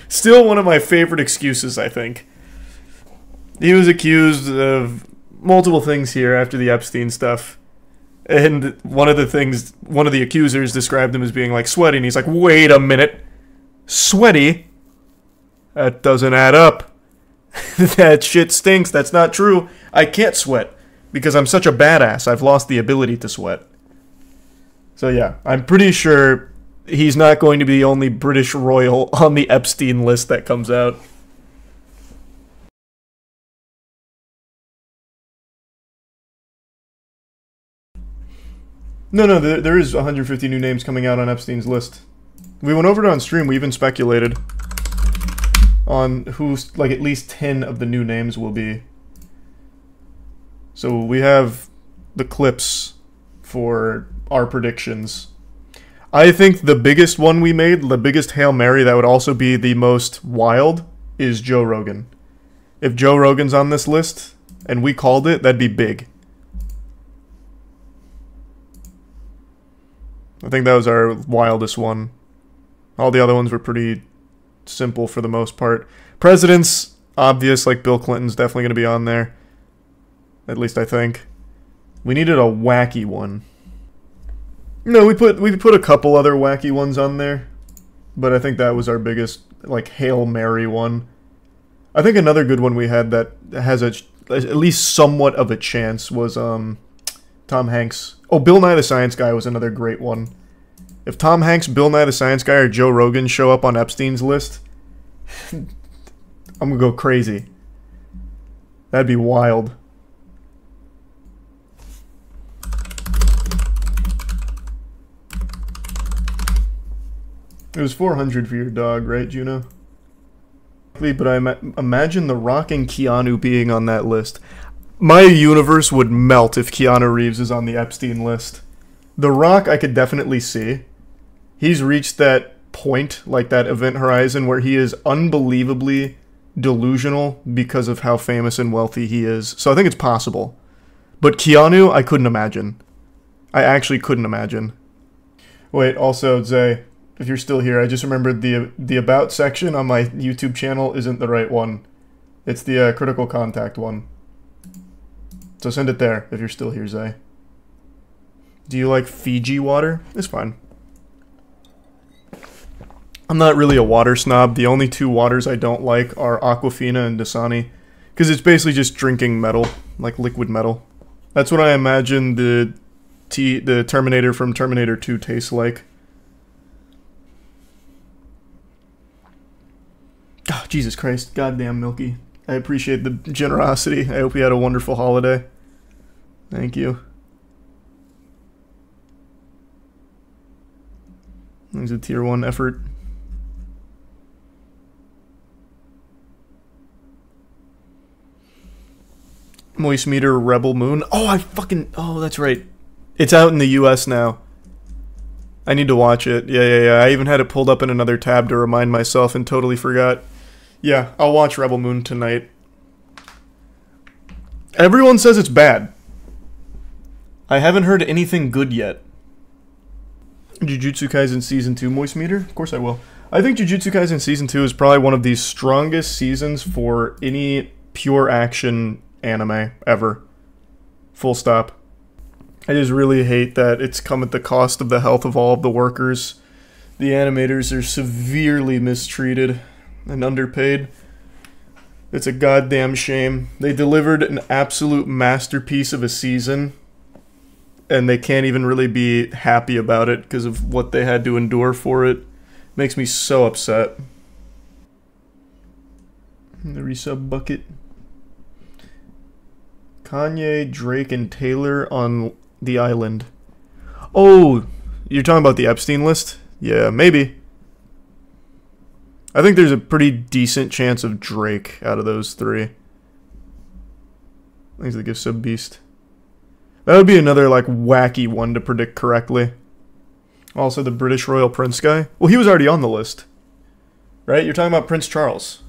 Still one of my favorite excuses, I think. He was accused of multiple things here after the Epstein stuff. And one of the accusers described him as being like sweaty, and he's like, wait a minute. Sweaty? That doesn't add up. That shit stinks. That's not true. I can't sweat because I'm such a badass. I've lost the ability to sweat. So yeah, I'm pretty sure he's not going to be the only British royal on the Epstein list that comes out. No, there is 150 new names coming out on Epstein's list. We went over it on stream. We even speculated on who's, like, at least 10 of the new names will be. So we have the clips for our predictions. I think the biggest one we made, the biggest Hail Mary that would also be the most wild, is Joe Rogan. If Joe Rogan's on this list, and we called it, that'd be big. I think that was our wildest one. All the other ones were pretty simple for the most part. Presidents, obvious, like Bill Clinton's definitely going to be on there. At least I think. We needed a wacky one. No, we put a couple other wacky ones on there. But I think that was our biggest, like, Hail Mary one. I think another good one we had that has at least somewhat of a chance was Tom Hanks. Oh, Bill Nye the Science Guy was another great one. If Tom Hanks, Bill Nye the Science Guy, or Joe Rogan show up on Epstein's list, I'm gonna go crazy. That'd be wild. It was 400 for your dog, right, Juno? But I imagine The Rock and Keanu being on that list. My universe would melt if Keanu Reeves is on the Epstein list. The Rock I could definitely see. He's reached that point, like that event horizon, where he is unbelievably delusional because of how famous and wealthy he is. So I think it's possible. But Keanu, I couldn't imagine. I actually couldn't imagine. Wait, also, Zay, if you're still here, I just remembered the About section on my YouTube channel isn't the right one. It's the Critical Contact one. So send it there if you're still here, Zay. Do you like Fiji water? It's fine. I'm not really a water snob. The only two waters I don't like are Aquafina and Dasani. Because it's basically just drinking metal, like liquid metal. That's what I imagine the Terminator from Terminator 2 tastes like. Oh, Jesus Christ. Goddamn, Milky. I appreciate the generosity. I hope you had a wonderful holiday. Thank you. There's a tier 1 effort. Moistcr1tikal Rebel Moon. Oh, that's right. It's out in the US now. I need to watch it. Yeah. I even had it pulled up in another tab to remind myself and totally forgot. Yeah, I'll watch Rebel Moon tonight. Everyone says it's bad. I haven't heard anything good yet. Jujutsu Kaisen Season 2 Moistcr1tikal? Of course I will. I think Jujutsu Kaisen Season 2 is probably one of the strongest seasons for any pure action anime ever. Full stop. I just really hate that it's come at the cost of the health of all of the workers. The animators are severely mistreated and underpaid. It's a goddamn shame. They delivered an absolute masterpiece of a season, and they can't even really be happy about it because of what they had to endure for it. Makes me so upset. The resub bucket. Kanye, Drake, and Taylor on the island. Oh, you're talking about the Epstein list? Yeah, maybe. I think there's a pretty decent chance of Drake out of those three. Thanks to the gift sub beast. That would be another, like, wacky one to predict correctly. Also, the British Royal Prince guy. Well, he was already on the list. Right? You're talking about Prince Charles.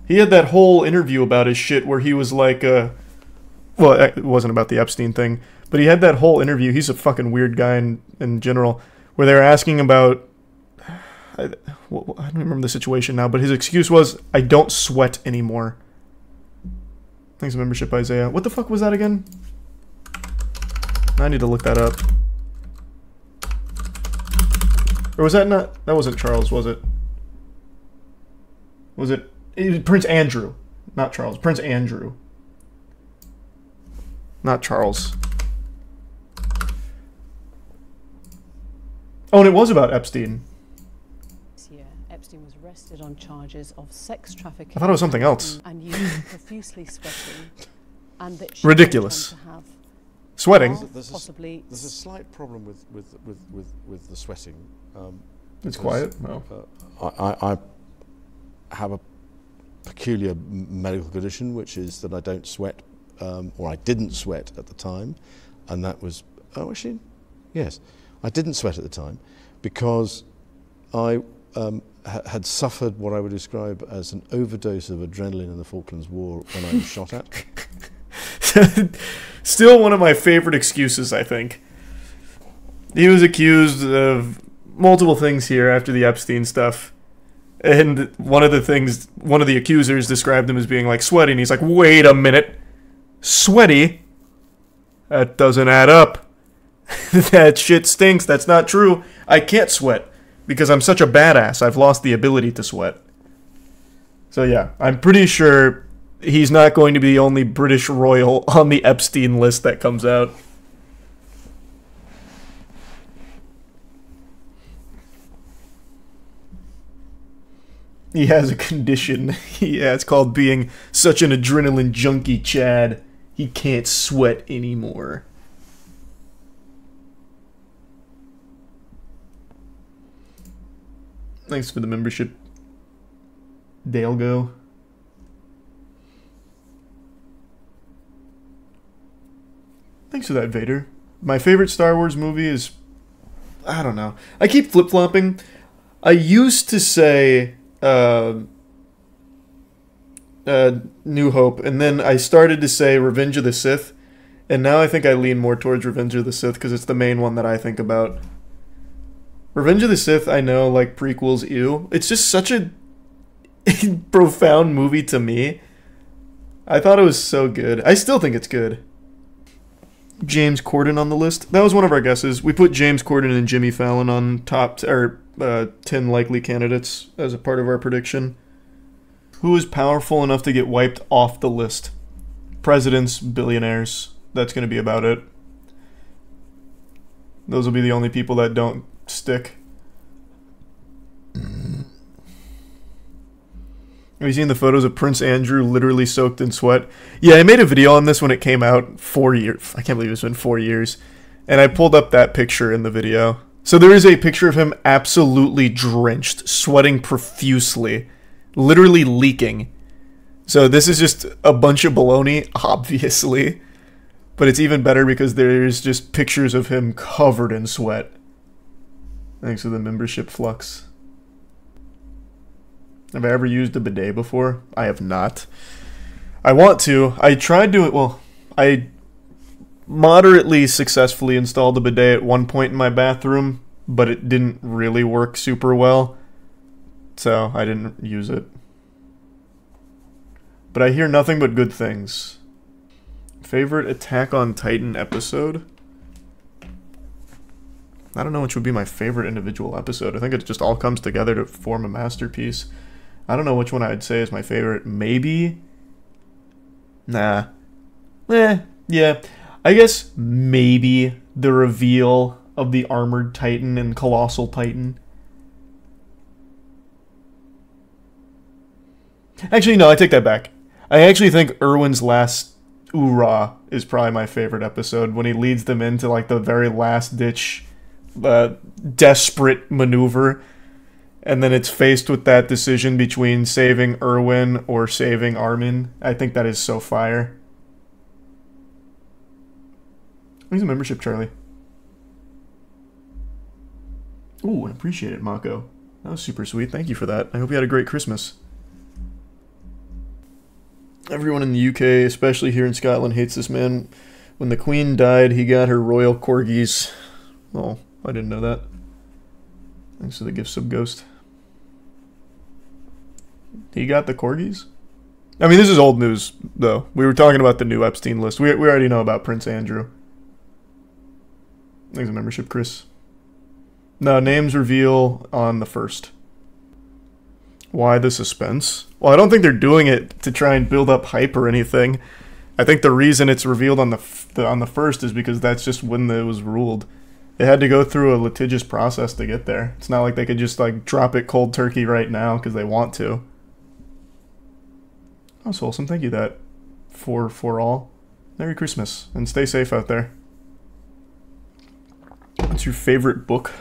He had that whole interview about his shit where he was like, well, it wasn't about the Epstein thing, but he had that whole interview. He's a fucking weird guy in general, where they were asking about, I don't remember the situation now, but his excuse was, I don't sweat anymore. Thanks for membership, Isaiah. What the fuck was that again? I need to look that up. Or was that not... That wasn't Charles, was it? Was it Prince Andrew? Not Charles. Prince Andrew. Not Charles. Oh, and it was about Epstein. This year, Epstein was arrested on charges of sex trafficking. I thought it was something else. And using profusely sweating. And that she ridiculous. went on to have Sweating. Possibly. There's a slight problem with the sweating. It's quiet. No. I have a peculiar medical condition, which is that I don't sweat, or I didn't sweat at the time, and that was actually, yes, I didn't sweat at the time because I had suffered what I would describe as an overdose of adrenaline in the Falklands War when I was shot at. Still one of my favorite excuses, I think. He was accused of multiple things here after the Epstein stuff. And one of the accusers described him as being like sweaty, and he's like, wait a minute. Sweaty? That doesn't add up. That shit stinks. That's not true. I can't sweat because I'm such a badass. I've lost the ability to sweat. So yeah, I'm pretty sure he's not going to be the only British royal on the Epstein list that comes out. He has a condition. Yeah, it's called being such an adrenaline junkie, Chad. He can't sweat anymore. Thanks for the membership, Dalego. Thanks for that, Vader. My favorite Star Wars movie is... I don't know. I keep flip-flopping. I used to say... New Hope, and then I started to say Revenge of the Sith, and now I think I lean more towards Revenge of the Sith because it's the main one that I think about. Revenge of the Sith, I know, like prequels, ew. It's just such a profound movie to me. I thought it was so good. I still think it's good. James Corden on the list. That was one of our guesses. We put James Corden and Jimmy Fallon on top 10 likely candidates as a part of our prediction. Who is powerful enough to get wiped off the list? Presidents, billionaires. That's going to be about it. Those will be the only people that don't stick. Have you seen the photos of Prince Andrew literally soaked in sweat? Yeah, I made a video on this when it came out 4 years. I can't believe it's been 4 years. And I pulled up that picture in the video. So there is a picture of him absolutely drenched, sweating profusely, literally leaking. So this is just a bunch of baloney, obviously. But it's even better because there's just pictures of him covered in sweat. Thanks for the membership, Flux. Have I ever used a bidet before? I have not. I want to. I tried to... Well, I moderately successfully installed a bidet at one point in my bathroom, but it didn't really work super well, so I didn't use it. But I hear nothing but good things. Favorite Attack on Titan episode? I don't know which would be my favorite individual episode. I think it just all comes together to form a masterpiece. I don't know which one I'd say is my favorite. Maybe? Nah. Yeah. I guess maybe the reveal of the Armored Titan and Colossal Titan. Actually, no, I take that back. I actually think Erwin's last Oorah is probably my favorite episode, when he leads them into like the very last ditch desperate maneuver, and then it's faced with that decision between saving Erwin or saving Armin. I think that is so fire. Thanks for membership, Charlie. Ooh, I appreciate it, Mako. That was super sweet. Thank you for that. I hope you had a great Christmas. Everyone in the UK, especially here in Scotland, hates this man. When the Queen died, he got her royal corgis. Oh, I didn't know that. Thanks for the gift, Subghost. He got the corgis? I mean, this is old news, though. We were talking about the new Epstein list. We already know about Prince Andrew. Thanks for membership, Chris. No, names reveal on the 1st. Why the suspense? Well, I don't think they're doing it to try and build up hype or anything. I think the reason it's revealed on the 1st is because that's just when it was ruled. They had to go through a litigious process to get there. It's not like they could just like drop it cold turkey right now because they want to. Oh, Solson, thank you that for all. Merry Christmas and stay safe out there. What's your favorite book?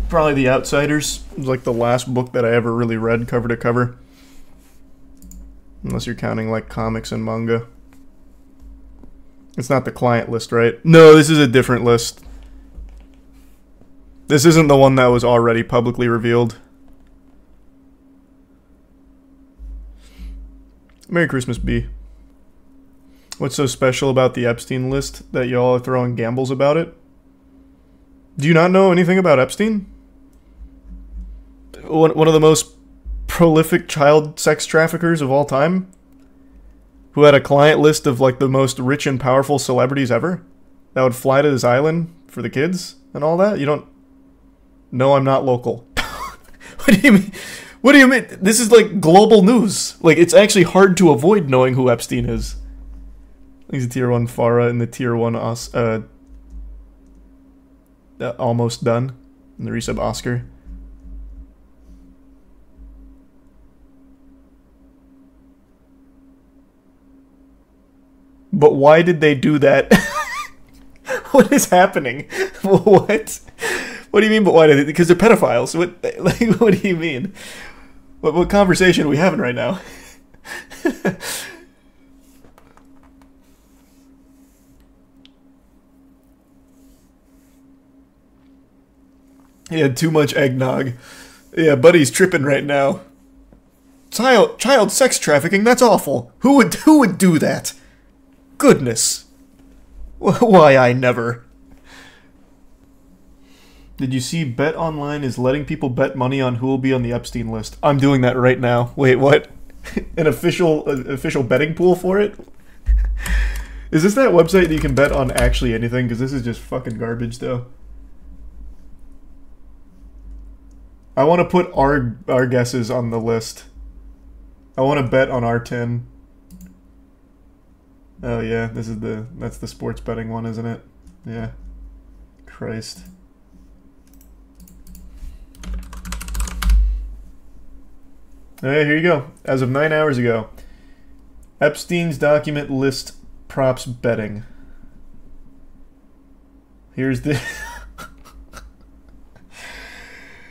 Probably The Outsiders. It was like the last book that I ever really read cover to cover. Unless you're counting like comics and manga. It's not the client list, right? No, this is a different list. This isn't the one that was already publicly revealed. Merry Christmas, B. What's so special about the Epstein list that y'all are throwing gambles about it? Do you not know anything about Epstein? One of the most prolific child sex traffickers of all time? Who had a client list of like the most rich and powerful celebrities ever? That would fly to his island for the kids and all that? You don't... No, I'm not local. What do you mean? What do you mean? This is like global news. Like, it's actually hard to avoid knowing who Epstein is. He's a tier 1 Farah and the tier 1 almost done. And the resub Oscar. But why did they do that? What is happening? What? What do you mean, but why did they? Because they're pedophiles. What, like, what do you mean? What conversation are we having right now? He had too much eggnog. Yeah, buddy's tripping right now. Child sex trafficking, that's awful. Who would do that? Goodness. Why, I never. Did you see Bet Online is letting people bet money on who will be on the Epstein list? I'm doing that right now. Wait, what? An official betting pool for it? Is this that website that you can bet on actually anything? Because this is just fucking garbage, though. I want to put our guesses on the list. I want to bet on R10. Oh yeah, that's the sports betting one, isn't it? Yeah. Christ. Alright, here you go. As of 9 hours ago. Epstein's document list props betting. Here's the...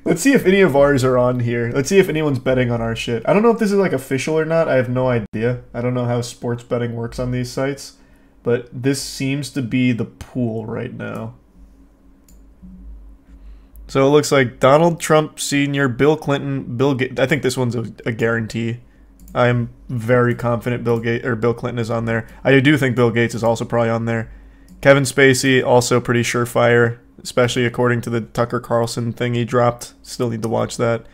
Let's see if any of ours are on here. Let's see if anyone's betting on our shit. I don't know if this is like official or not. I have no idea. I don't know how sports betting works on these sites. But this seems to be the pool right now. So it looks like Donald Trump Sr., Bill Clinton, Bill Gates. I think this one's a guarantee. I'm very confident Bill Clinton is on there. I do think Bill Gates is also probably on there. Kevin Spacey, also pretty surefire. Especially according to the Tucker Carlson thing he dropped. Still need to watch that.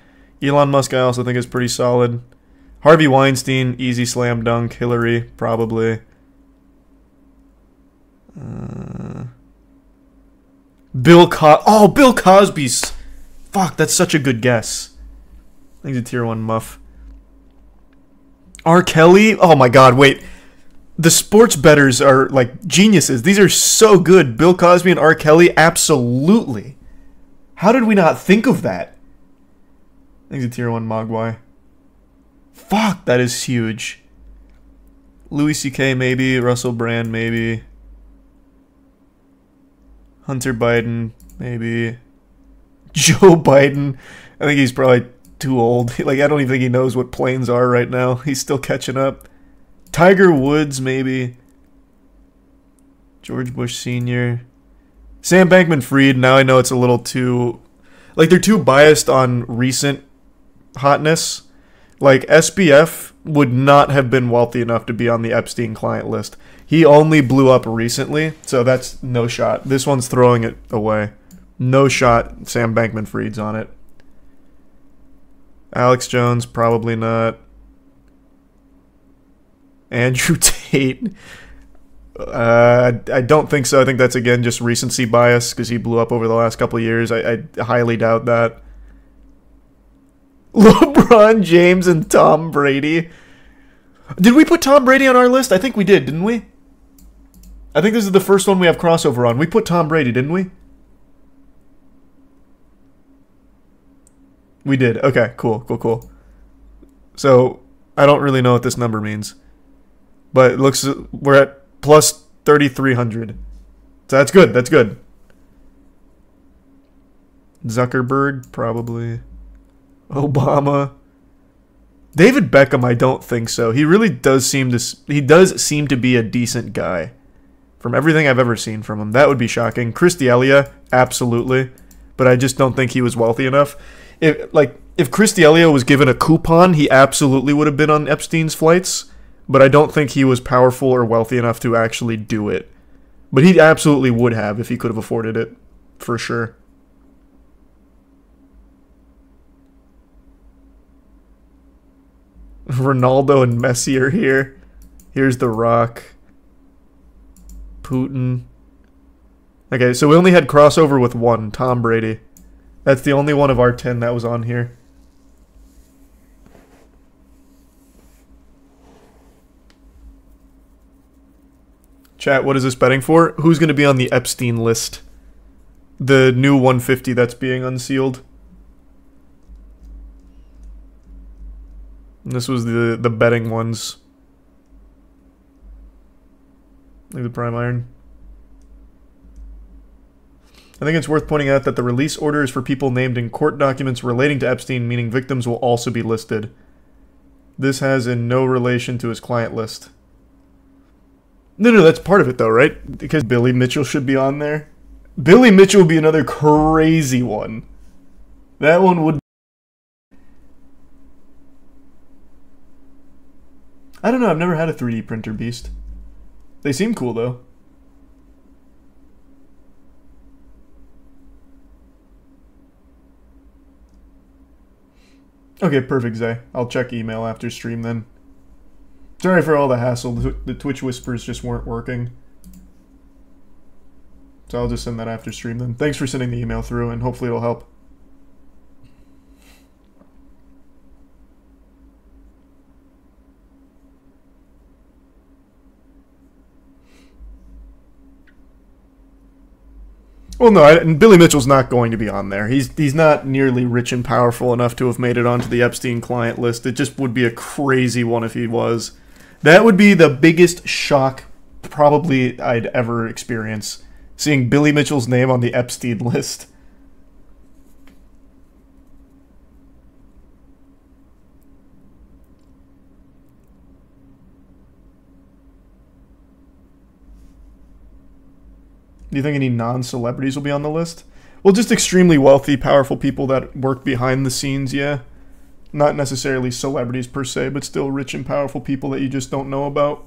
Elon Musk I also think is pretty solid. Harvey Weinstein, easy slam dunk. Hillary, probably. Bill Cosby's... Fuck, that's such a good guess. I think he's a tier 1 muff. R. Kelly? Oh my god, wait. The sports bettors are like geniuses. These are so good. Bill Cosby and R. Kelly, absolutely. How did we not think of that? I think it's a tier 1 Mogwai. Fuck, that is huge. Louis C.K. maybe. Russell Brand maybe. Hunter Biden maybe. Joe Biden. I think he's probably too old. Like, I don't even think he knows what planes are right now. He's still catching up. Tiger Woods, maybe. George Bush Sr. Sam Bankman-Fried, now I know it's a little too... Like, they're too biased on recent hotness. Like, SBF would not have been wealthy enough to be on the Epstein client list. He only blew up recently, so that's no shot. This one's throwing it away. No shot Sam Bankman-Fried's on it. Alex Jones, probably not. Andrew Tate. I don't think so. I think that's, again, just recency bias because he blew up over the last couple of years. I highly doubt that. LeBron James and Tom Brady. Did we put Tom Brady on our list? I think we did, didn't we? I think this is the first one we have crossover on. We put Tom Brady, didn't we? We did. Okay, cool. So, I don't really know what this number means. But it looks, we're at plus 3,300. So that's good. Zuckerberg, probably. Obama. David Beckham, I don't think so. He really does seem to be a decent guy. From everything I've ever seen from him. That would be shocking. Chris D'Elia, absolutely. But I just don't think he was wealthy enough. If Chris D'Elia was given a coupon, he absolutely would have been on Epstein's flights. But I don't think he was powerful or wealthy enough to actually do it. But he absolutely would have if he could have afforded it. For sure. Ronaldo and Messi are here. Here's The Rock. Putin. Okay, so we only had crossover with one, Tom Brady. That's the only one of our 10 that was on here. Chat, what is this betting for? Who's going to be on the Epstein list? The new 150 that's being unsealed. And this was the betting ones. Like the prime iron. I think it's worth pointing out that the release order is for people named in court documents relating to Epstein, meaning victims will also be listed. This has in no relation to his client list. No, that's part of it though, right? Because Billy Mitchell should be on there. Billy Mitchell would be another crazy one. That one would... I don't know, I've never had a 3D printer beast. They seem cool though. Okay, perfect, Zay. I'll check email after stream then. Sorry for all the hassle. The Twitch whispers just weren't working. So I'll just send that after stream then. Thanks for sending the email through, and hopefully it'll help. Well, no, and Billy Mitchell's not going to be on there. He's not nearly rich and powerful enough to have made it onto the Epstein client list. It just would be a crazy one if he was. That would be the biggest shock probably I'd ever experience, seeing Billy Mitchell's name on the Epstein list. Do you think any non-celebrities will be on the list? Well, just extremely wealthy, powerful people that work behind the scenes, yeah. Not necessarily celebrities per se, but still rich and powerful people that you just don't know about.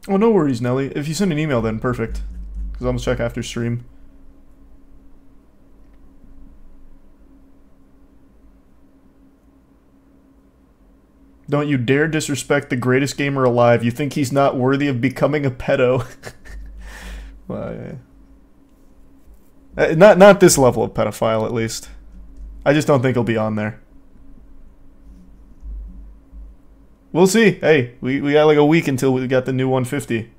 Oh, no worries, Nelly. If you send an email, then perfect. Because I'm going to check after stream. Don't you dare disrespect the greatest gamer alive. You think he's not worthy of becoming a pedo. Well, yeah. Not this level of pedophile, at least. I just don't think he'll be on there. We'll see. Hey, we got like a week until we got the new 150.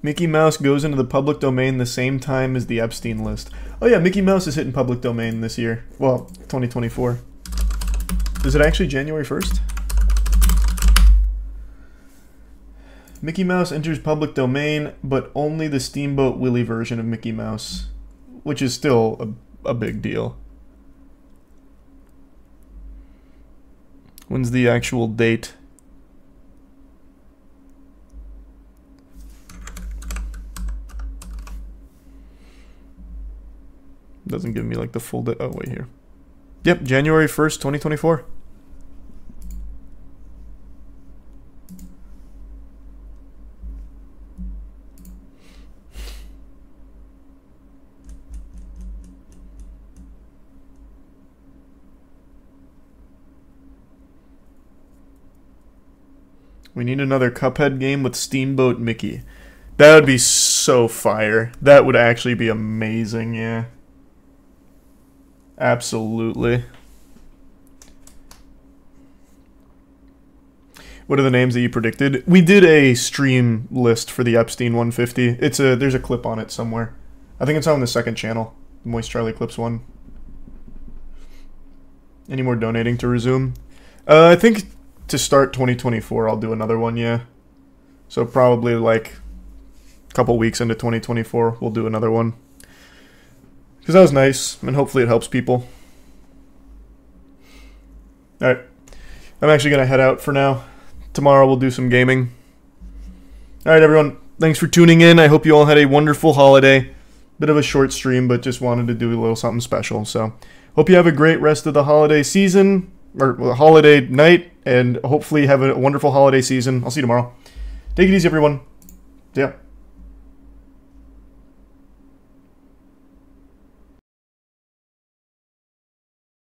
Mickey Mouse goes into the public domain the same time as the Epstein list. Oh yeah, Mickey Mouse is hitting public domain this year. Well, 2024. Is it actually January 1st? Mickey Mouse enters public domain, but only the Steamboat Willie version of Mickey Mouse, which is still a big deal. When's the actual date? Doesn't give me like the full date. Oh, wait here. Yep, January 1st, 2024. We need another Cuphead game with Steamboat Mickey. That would be so fire. That would actually be amazing, yeah. Absolutely. What are the names that you predicted? We did a stream list for the Epstein 150. There's a clip on it somewhere. I think it's on the second channel, Moist Charlie Clips 1. Any more donating to resume? I think to start 2024, I'll do another one, yeah. So probably like a couple weeks into 2024, we'll do another one. Because that was nice, and hopefully it helps people. Alright. I'm actually going to head out for now. Tomorrow we'll do some gaming. Alright, everyone. Thanks for tuning in. I hope you all had a wonderful holiday. Bit of a short stream, but just wanted to do a little something special. So, hope you have a great rest of the holiday season, or holiday night, and hopefully have a wonderful holiday season. I'll see you tomorrow. Take it easy, everyone. See ya.